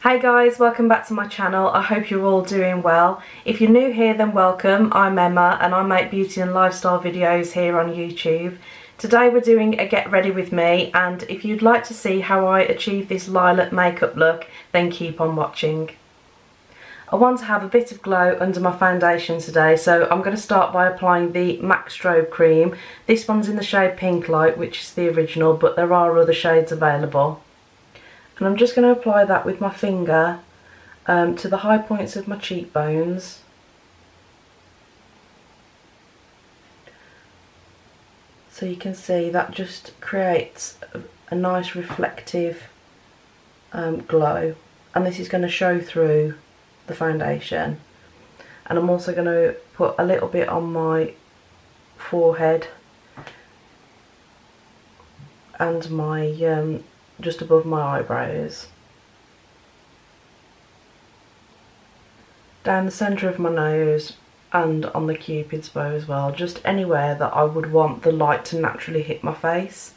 Hey guys, welcome back to my channel. I hope you're all doing well. If you're new here, then welcome. I'm Emma and I make beauty and lifestyle videos here on YouTube. Today we're doing a get ready with me, and if you'd like to see how I achieve this lilac makeup look, then keep on watching. I want to have a bit of glow under my foundation today, so I'm going to start by applying the MAC Strobe cream. This one's in the shade Pink Light, which is the original, but there are other shades available. And I'm just going to apply that with my finger to the high points of my cheekbones. So you can see that just creates a nice reflective glow, and this is going to show through the foundation. And I'm also going to put a little bit on my forehead and my just above my eyebrows, down the centre of my nose and on the cupid's bow as well, just anywhere that I would want the light to naturally hit my face.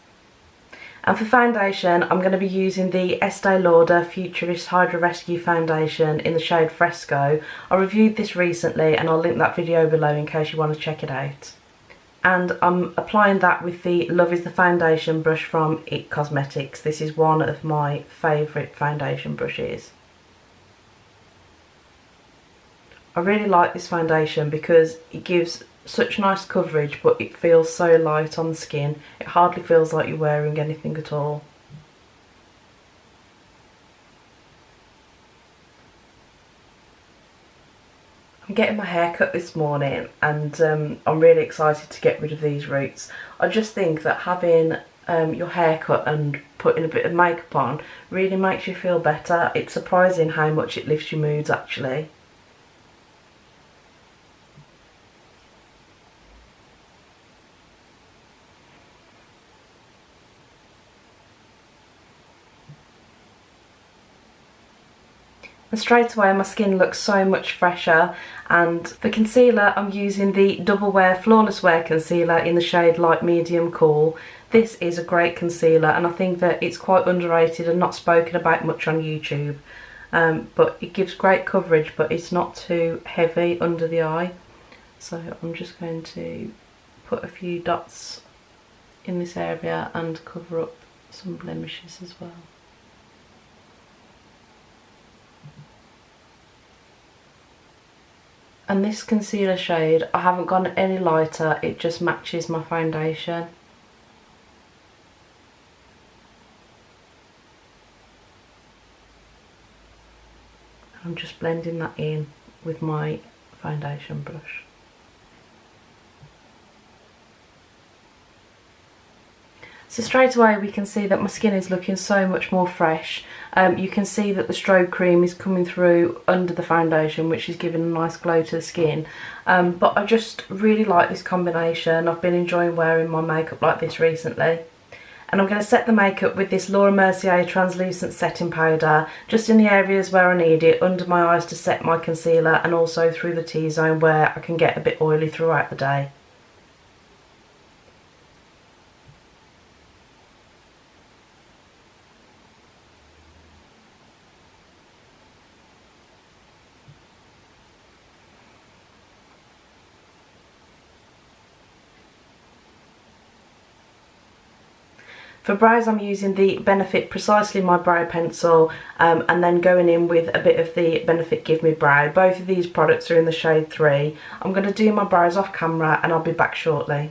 And for foundation, I'm going to be using the Estee Lauder Futurist Hydra Rescue Foundation in the shade Fresco. I reviewed this recently and I'll link that video below in case you want to check it out. And I'm applying that with the Love is the Foundation brush from IT Cosmetics. This is one of my favourite foundation brushes. I really like this foundation because it gives such nice coverage, but it feels so light on the skin. It hardly feels like you're wearing anything at all. I'm getting my hair cut this morning, and I'm really excited to get rid of these roots. I just think that having your hair cut and putting a bit of makeup on really makes you feel better. It's surprising how much it lifts your moods actually. And straight away my skin looks so much fresher. And for concealer, I'm using the Double Wear Flawless Wear Concealer in the shade Light Medium Cool. This is a great concealer, and I think that it's quite underrated and not spoken about much on YouTube. But it gives great coverage, but it's not too heavy under the eye. So I'm just going to put a few dots in this area and cover up some blemishes as well. And this concealer shade, I haven't gone any lighter, it just matches my foundation. I'm just blending that in with my foundation brush. So straight away we can see that my skin is looking so much more fresh. You can see that the strobe cream is coming through under the foundation, which is giving a nice glow to the skin. But I just really like this combination. I've been enjoying wearing my makeup like this recently. And I'm going to set the makeup with this Laura Mercier translucent setting powder, just in the areas where I need it, under my eyes to set my concealer, and also through the T-zone where I can get a bit oily throughout the day. For brows, I'm using the Benefit Precisely My Brow Pencil, and then going in with a bit of the Benefit Give Me Brow. Both of these products are in the shade 3. I'm going to do my brows off camera and I'll be back shortly.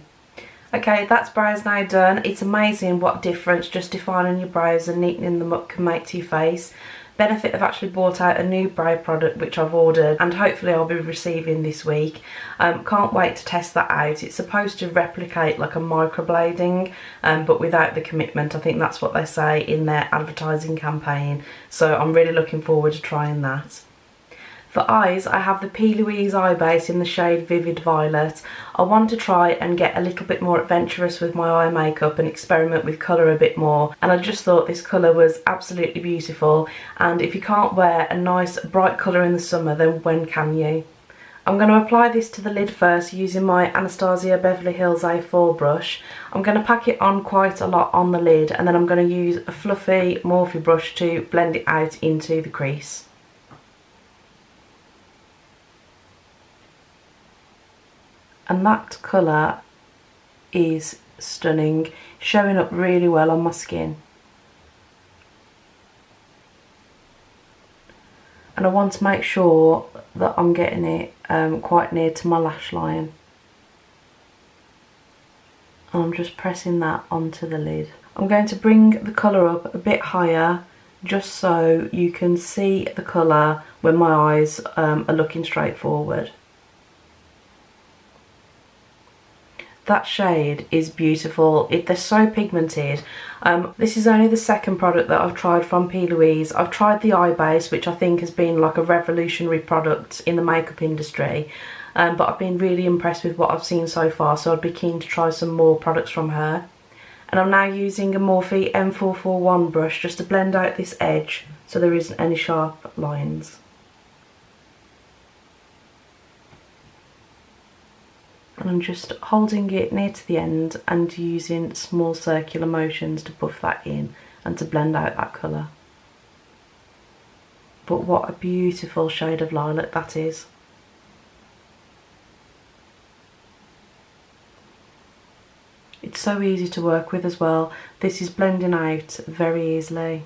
Okay, that's brows now done. It's amazing what difference just defining your brows and neatening them up can make to your face. Benefit have actually brought out a new brow product which I've ordered and hopefully I'll be receiving this week. Can't wait to test that out. It's supposed to replicate like a microblading, but without the commitment. I think that's what they say in their advertising campaign, so I'm really looking forward to trying that. For eyes, I have the p.louise eye base in the shade Vivid Violet. I want to try and get a little bit more adventurous with my eye makeup and experiment with colour a bit more, and I just thought this colour was absolutely beautiful, and if you can't wear a nice bright colour in the summer, then when can you? I'm going to apply this to the lid first using my Anastasia Beverly Hills A4 brush. I'm going to pack it on quite a lot on the lid, and then I'm going to use a fluffy Morphe brush to blend it out into the crease. And that colour is stunning, showing up really well on my skin. And I want to make sure that I'm getting it quite near to my lash line. And I'm just pressing that onto the lid. I'm going to bring the colour up a bit higher just so you can see the colour when my eyes are looking straight forward. That shade is beautiful. They're so pigmented. This is only the second product that I've tried from p.louise. I've tried the eye base, which I think has been like a revolutionary product in the makeup industry. But I've been really impressed with what I've seen so far, so I'd be keen to try some more products from her. And I'm now using a Morphe M441 brush just to blend out this edge so there isn't any sharp lines. And I'm just holding it near to the end and using small circular motions to buff that in and to blend out that colour. But what a beautiful shade of lilac that is. It's so easy to work with as well. This is blending out very easily.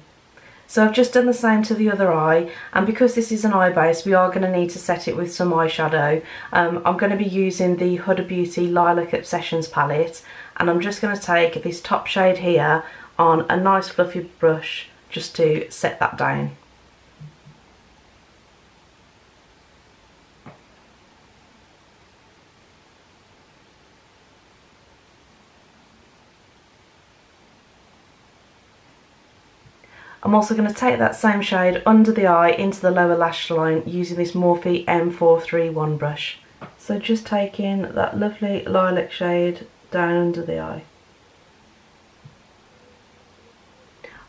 So I've just done the same to the other eye, and because this is an eye base we are going to need to set it with some eyeshadow. I'm going to be using the Huda Beauty Lilac Obsessions palette, and I'm just going to take this top shade here on a nice fluffy brush just to set that down. I'm also going to take that same shade under the eye into the lower lash line using this Morphe M431 brush. So just taking that lovely lilac shade down under the eye.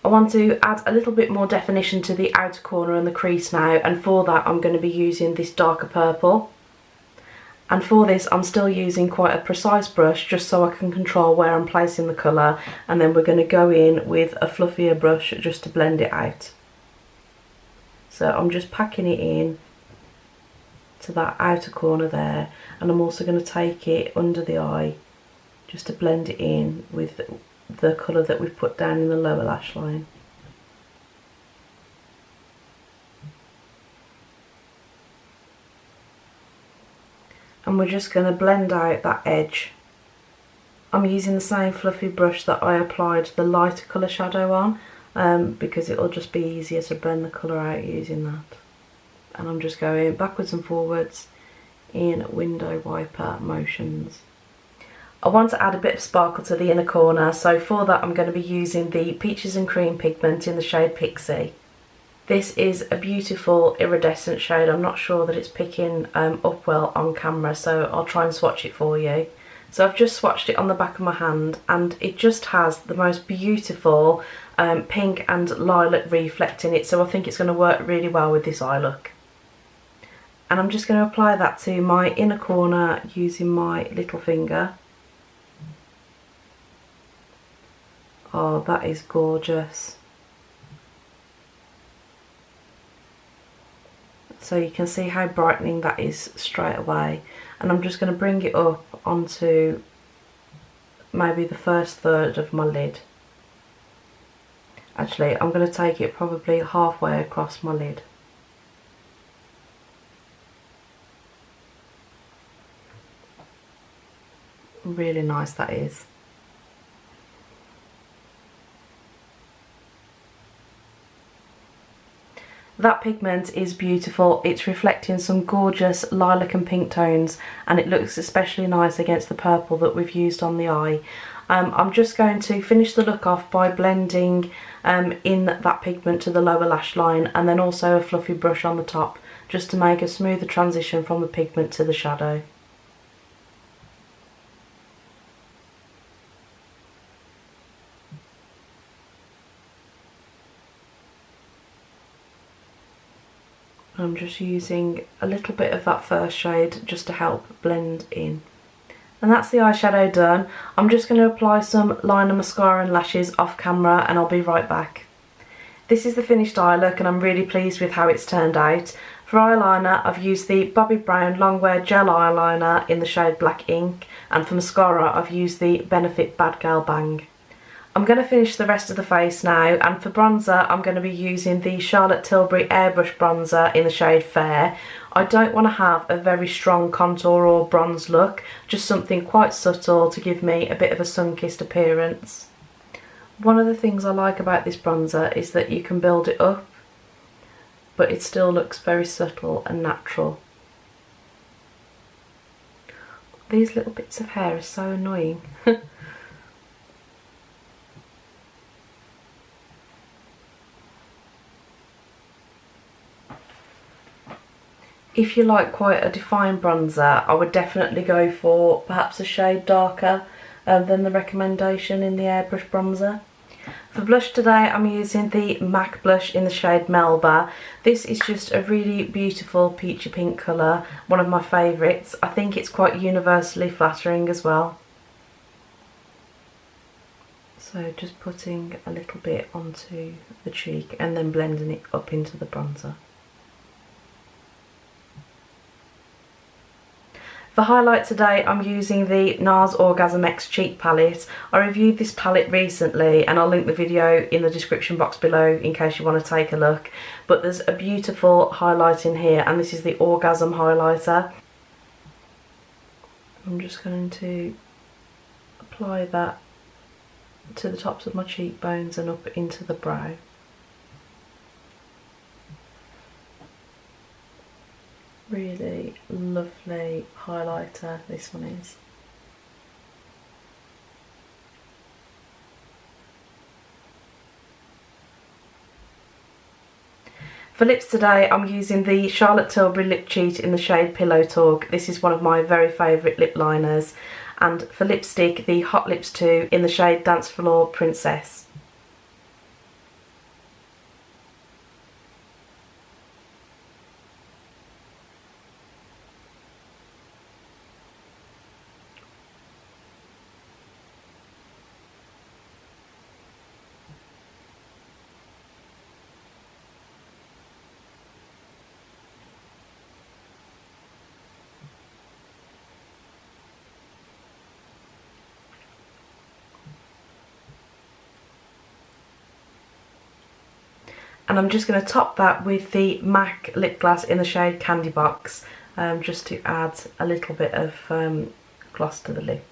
I want to add a little bit more definition to the outer corner and the crease now, and for that I'm going to be using this darker purple. And for this I'm still using quite a precise brush just so I can control where I'm placing the colour, and then we're going to go in with a fluffier brush just to blend it out. So I'm just packing it in to that outer corner there, and I'm also going to take it under the eye just to blend it in with the colour that we've put down in the lower lash line. And we're just going to blend out that edge. I'm using the same fluffy brush that I applied the lighter colour shadow on, because it'll just be easier to blend the colour out using that. And I'm just going backwards and forwards in window wiper motions. I want to add a bit of sparkle to the inner corner, so for that I'm going to be using the Peaches and Cream pigment in the shade Pixie. This is a beautiful iridescent shade. I'm not sure that it's picking up well on camera, so I'll try and swatch it for you. So I've just swatched it on the back of my hand, and it just has the most beautiful pink and lilac reflect in it, so I think it's going to work really well with this eye look. And I'm just going to apply that to my inner corner using my little finger. Oh, that is gorgeous. So you can see how brightening that is straight away. And I'm just going to bring it up onto maybe the first third of my lid. Actually, I'm going to take it probably halfway across my lid. Really nice that is. That pigment is beautiful. It's reflecting some gorgeous lilac and pink tones, and it looks especially nice against the purple that we've used on the eye. I'm just going to finish the look off by blending in that pigment to the lower lash line, and then also a fluffy brush on the top just to make a smoother transition from the pigment to the shadow. I'm just using a little bit of that first shade just to help blend in. And that's the eyeshadow done. I'm just going to apply some liner, mascara and lashes off camera, and I'll be right back. This is the finished eye look and I'm really pleased with how it's turned out. For eyeliner, I've used the Bobbi Brown Longwear Gel Eyeliner in the shade Black Ink, and for mascara I've used the Benefit Bad Girl Bang. I'm going to finish the rest of the face now, and for bronzer I'm going to be using the Charlotte Tilbury Airbrush Bronzer in the shade Fair. I don't want to have a very strong contour or bronze look, just something quite subtle to give me a bit of a sun-kissed appearance. One of the things I like about this bronzer is that you can build it up, but it still looks very subtle and natural. These little bits of hair are so annoying. If you like quite a defined bronzer, I would definitely go for perhaps a shade darker than the recommendation in the airbrush bronzer. For blush today I'm using the MAC blush in the shade Melba. This is just a really beautiful peachy pink colour, one of my favourites. I think it's quite universally flattering as well. So just putting a little bit onto the cheek and then blending it up into the bronzer. For highlight today I'm using the NARS Orgasm X Cheek Palette. I reviewed this palette recently and I'll link the video in the description box below in case you want to take a look. But there's a beautiful highlight in here, and this is the Orgasm highlighter. I'm just going to apply that to the tops of my cheekbones and up into the brow. Really lovely highlighter this one is. For lips today I'm using the Charlotte Tilbury Lip Cheat in the shade Pillow Talk. This is one of my very favourite lip liners. And for lipstick, the Hot Lips 2 in the shade Dance Floor Princess. And I'm just going to top that with the MAC lip gloss in the shade Candy Box, just to add a little bit of gloss to the lip.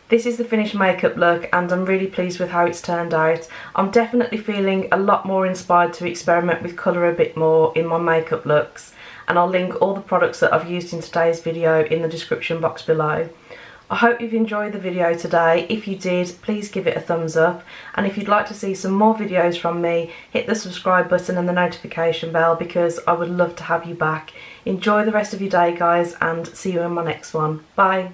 This is the finished makeup look and I'm really pleased with how it's turned out. I'm definitely feeling a lot more inspired to experiment with colour a bit more in my makeup looks, and I'll link all the products that I've used in today's video in the description box below. I hope you've enjoyed the video today. If you did, please give it a thumbs up, and if you'd like to see some more videos from me, hit the subscribe button and the notification bell because I would love to have you back. Enjoy the rest of your day guys, and see you in my next one. Bye.